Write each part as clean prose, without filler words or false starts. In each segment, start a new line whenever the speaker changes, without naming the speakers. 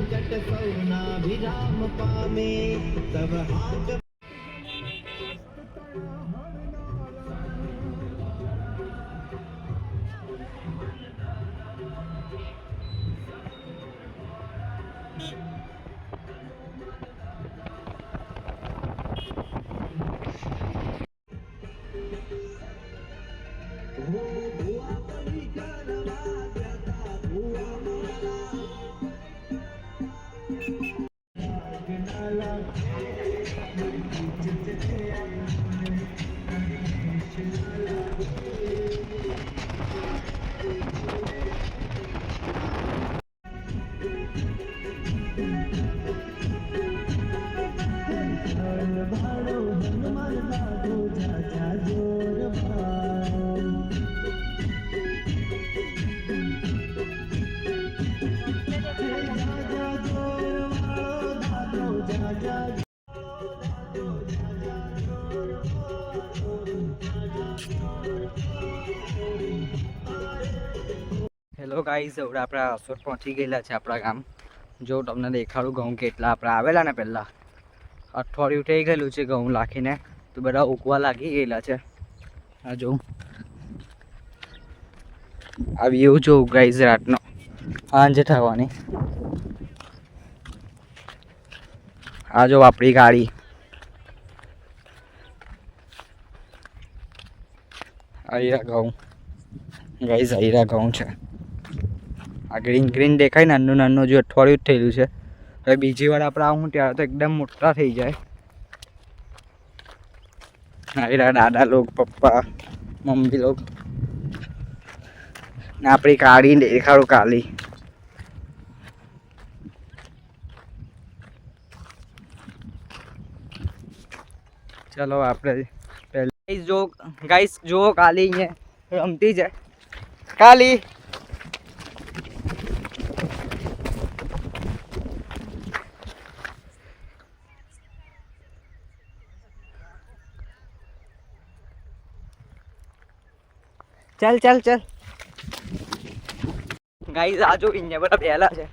संकट सौना विराम पामे तब हाथ
હેલો ગાઈઝ, હવે આપણે આસોડ પહોંચી ગયેલા છે આપણા ગામ. જો તમને દેખાડું ઘઉં કેટલા આપણે આવેલા ને પહેલાં અઠવાડિયું થઈ ગયેલું છે ઘઉં લાખીને, તો બધા ઉગવા લાગી ગયેલા છે. આ જો આ વ્યૂ જો ગાઈઝ રાતનો સાંજે થવાની. આ જો આપણી ગાડી, આયરા ઘઉં ગાઈઝ, આયરા ઘઉં છે. આ ગ્રીન ગ્રીન દેખાય, નાનું નાનું જો અઠવાડિયું જ થયેલું છે. હવે બીજી વાર આપણે આવું ત્યારે તો એકદમ મોટા થઈ જાય. આયરા દાદા લોગ, પપ્પા, મમ્મી લોગ ને આપણી કાળી દેખાડું, કાળી. ચલો આપણે પહેલા જો ગાઈસ જો કાલી અહીંયા રમતી છે. કાલી चल चल चल गाइस, आ जाओ. इन बड़ा प्याला है.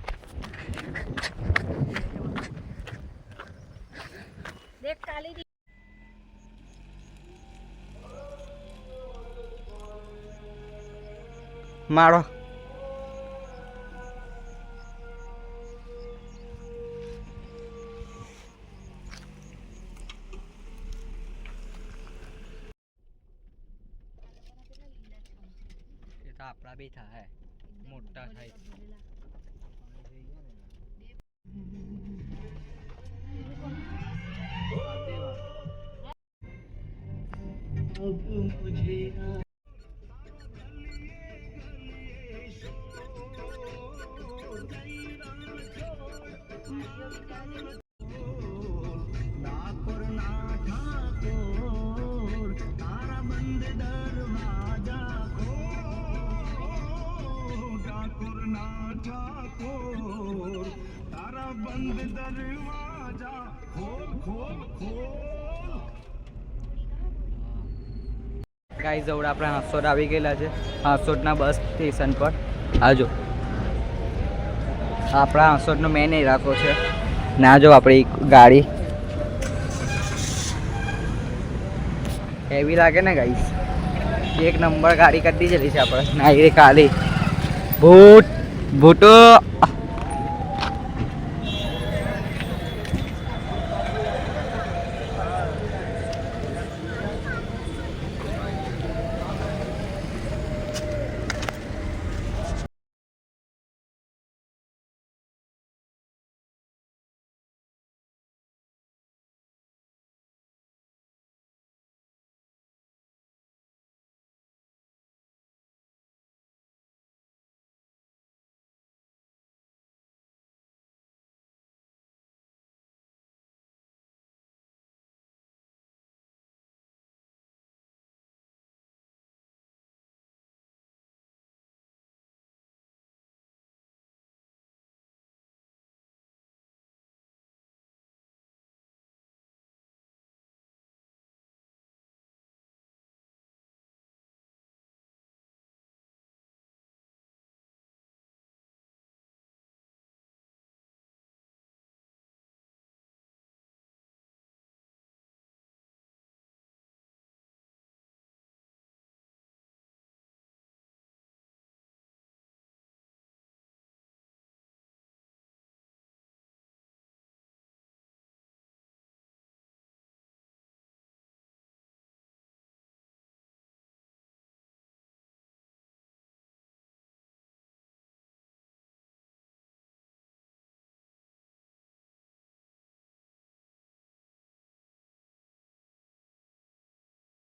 देख काली मारो. આપણા બી થાય મોટા થાય.
बंद दरवाजा खोल खोल खोल.
ગાઈઝ, હવે આપણે હાંસોદ આવી ગયેલા છે. હાંસોદના બસ સ્ટેશન પર આજો આપણા હાંસોદનો મેન ઇલાકો છે. ના જો આપણી ગાડી એવી લાગે ને ગાઈઝ, એક નંબર ગાડી કરી દીધેલી છે આપણે. ના એ કાલી ભૂટો